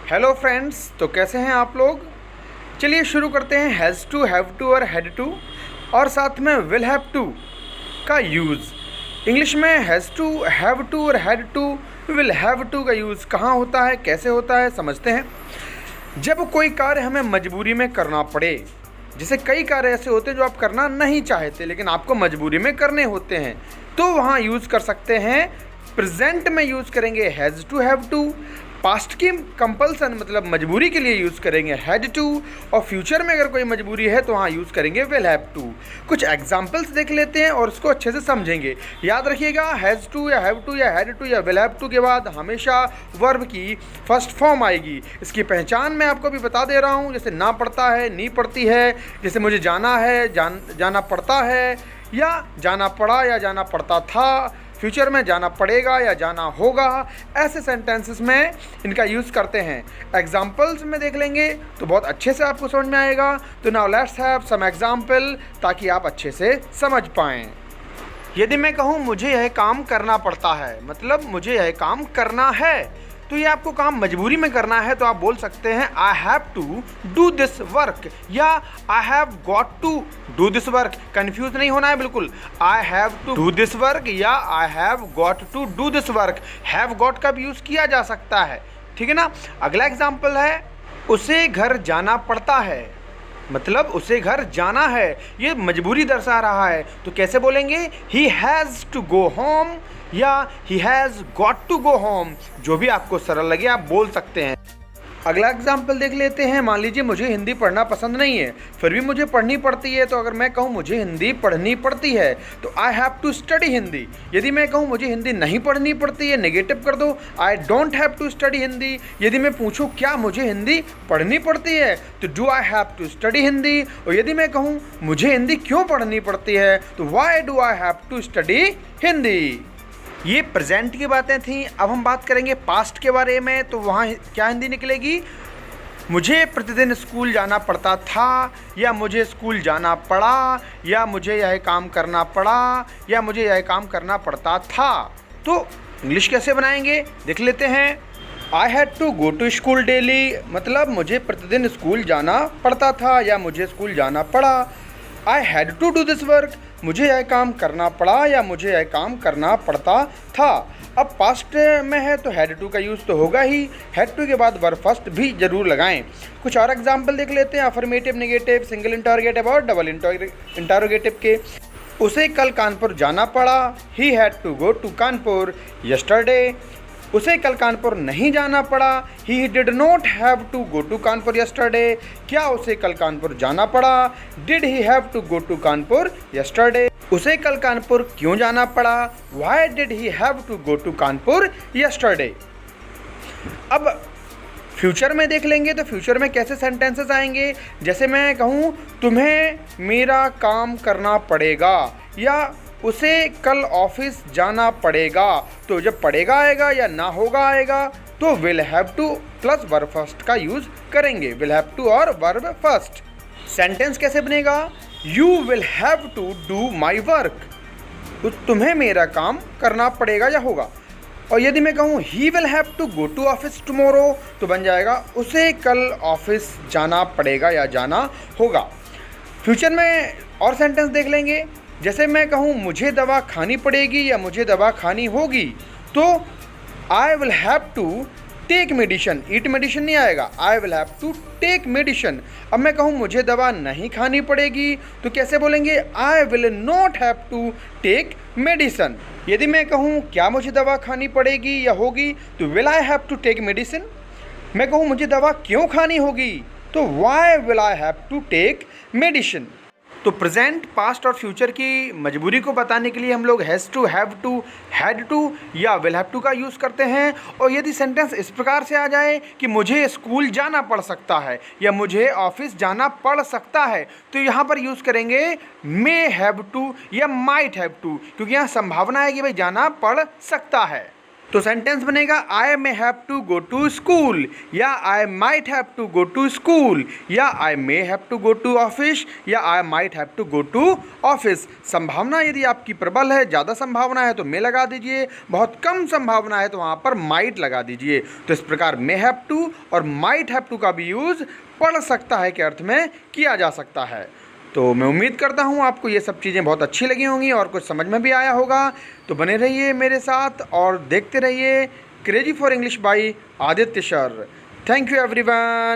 Hello friends, तो कैसे हैं आप लोग। चलिए शुरू करते हैं हैज़ टू, हैव टू और हैड टू और साथ में विल हैव टू का यूज़। इंग्लिश में हैज़ टू, हैव टू और had to, will have to का यूज़ कहाँ होता है, कैसे होता है, समझते हैं। जब कोई कार्य हमें मजबूरी में करना पड़े, जैसे कई कार्य ऐसे होते हैं जो आप करना नहीं चाहते लेकिन आपको मजबूरी में करने होते हैं, तो वहाँ यूज़ कर सकते हैं। प्रेजेंट में यूज़ करेंगे has to, have to. Past की कंपल्सन मतलब मजबूरी के लिए यूज़ करेंगे हैड टू, और फ्यूचर में अगर कोई मजबूरी है तो वहाँ यूज़ करेंगे विल हैव टू। कुछ एग्जांपल्स देख लेते हैं और उसको अच्छे से समझेंगे। याद रखिएगा, हैज़ टू या हैव टू या हैड टू या विल हैव टू के बाद हमेशा वर्ब की फर्स्ट फॉर्म आएगी। इसकी पहचान मैं आपको भी बता दे रहा हूँ, जैसे ना पड़ता है, नी पड़ती है, जैसे मुझे जाना है, जाना पड़ता है, या जाना पड़ा या जाना पड़ता था, फ्यूचर में जाना पड़ेगा या जाना होगा। ऐसे सेंटेंसेस में इनका यूज़ करते हैं। एग्जाम्पल्स में देख लेंगे तो बहुत अच्छे से आपको समझ में आएगा। तो now let's have some example ताकि आप अच्छे से समझ पाएँ। यदि मैं कहूँ मुझे यह काम करना पड़ता है, मतलब मुझे यह काम करना है, तो ये आपको काम मजबूरी में करना है, तो आप बोल सकते हैं I have to do this work या I have got to do this work. Confuse नहीं होना है बिल्कुल। I have to do this work या I have got to do this work. Have got का भी यूज़ किया जा सकता है, ठीक है ना। अगला एग्जाम्पल है उसे घर जाना पड़ता है, मतलब उसे घर जाना है, ये मजबूरी दर्शा रहा है, तो कैसे बोलेंगे he has to go home या he has got to go home. जो भी आपको सरल लगे आप बोल सकते हैं। अगला एग्जाम्पल देख लेते हैं। मान लीजिए मुझे हिंदी पढ़ना पसंद नहीं है, फिर भी मुझे पढ़नी पड़ती है, तो अगर मैं कहूँ मुझे हिंदी पढ़नी पड़ती है तो I have to study Hindi. यदि मैं कहूँ मुझे हिंदी नहीं पढ़नी पड़ती है, नेगेटिव कर दो, I don't have to study Hindi. यदि मैं पूछूँ क्या मुझे हिंदी पढ़नी पड़ती है, तो do I have to study Hindi. और यदि मैं कहूँ मुझे हिंदी क्यों पढ़नी पड़ती है, तो why do I have to study Hindi. ये प्रेजेंट की बातें थी। अब हम बात करेंगे पास्ट के बारे में, तो वहाँ क्या हिंदी निकलेगी। मुझे प्रतिदिन स्कूल जाना पड़ता था, या मुझे स्कूल जाना पड़ा, या मुझे यह काम करना पड़ा, या मुझे यह काम करना पड़ता था। तो इंग्लिश कैसे बनाएंगे देख लेते हैं। I had to go to school daily, मतलब मुझे प्रतिदिन स्कूल जाना पड़ता था या मुझे स्कूल जाना पड़ा। I had to do this work, मुझे यह काम करना पड़ा या मुझे यह काम करना पड़ता था। अब पास्ट में है तो हैड टू का यूज़ तो होगा ही। हैड टू के बाद वर्ब फर्स्ट भी जरूर लगाएं। कुछ और एग्जाम्पल देख लेते हैं। अफर्मेटिव, नेगेटिव, सिंगल इंटरोगेटिव और डबल इंटरोगेटिव के। उसे कल कानपुर जाना पड़ा, he had to go to Kanpur yesterday. उसे कल कानपुर नहीं जाना पड़ा, he did not have to go to Kanpur yesterday. क्या उसे कल कानपुर जाना पड़ा, did he have to go to Kanpur yesterday. उसे कल कानपुर क्यों जाना पड़ा, why did he have to go to Kanpur yesterday. अब फ्यूचर में देख लेंगे तो फ्यूचर में कैसे सेंटेंसेस आएंगे। जैसे मैं कहूँ तुम्हें मेरा काम करना पड़ेगा या उसे कल ऑफिस जाना पड़ेगा, तो जब पड़ेगा आएगा या ना होगा आएगा तो will have to plus verb first का यूज़ करेंगे। विल हैव टू और वर्ब फर्स्ट। सेंटेंस कैसे बनेगा, you will have to do my work, तो तुम्हें मेरा काम करना पड़ेगा या होगा। और यदि मैं कहूँ he will have to go to office tomorrow, तो बन जाएगा उसे कल ऑफिस जाना पड़ेगा या जाना होगा। फ्यूचर में और सेंटेंस देख लेंगे। जैसे मैं कहूँ मुझे दवा खानी पड़ेगी या मुझे दवा खानी होगी, तो I will have to take medicine, eat medicine नहीं आएगा, I will have to take medicine. अब मैं कहूँ मुझे दवा नहीं खानी पड़ेगी, तो कैसे बोलेंगे, I will not have to take medicine. यदि मैं कहूँ क्या मुझे दवा खानी पड़ेगी या होगी, तो will I have to take medicine. मैं कहूँ मुझे दवा क्यों खानी होगी, तो why will I have to take medicine. तो प्रेजेंट, पास्ट और फ्यूचर की मजबूरी को बताने के लिए हम लोग has to, have to, had to या विल हैव टू का यूज़ करते हैं। और यदि सेंटेंस इस प्रकार से आ जाए कि मुझे स्कूल जाना पड़ सकता है या मुझे ऑफिस जाना पड़ सकता है, तो यहाँ पर यूज़ करेंगे मे हैव टू या माइट हैव टू, क्योंकि यहाँ संभावना है कि भाई जाना पड़ सकता है। तो सेंटेंस बनेगा I may have to go to school, या I might have to go to school, या I may have to go to office, या I might have to go to office. संभावना यदि आपकी प्रबल है, ज़्यादा संभावना है तो मे लगा दीजिए, बहुत कम संभावना है तो वहाँ पर माइट लगा दीजिए। तो इस प्रकार मे हैव टू और माइट हैव टू का भी यूज़ पढ़ सकता है के अर्थ में किया जा सकता है। तो मैं उम्मीद करता हूँ आपको ये सब चीज़ें बहुत अच्छी लगी होंगी और कुछ समझ में भी आया होगा। तो बने रहिए मेरे साथ और देखते रहिए crazy for English by Aditya sir. Thank you everyone.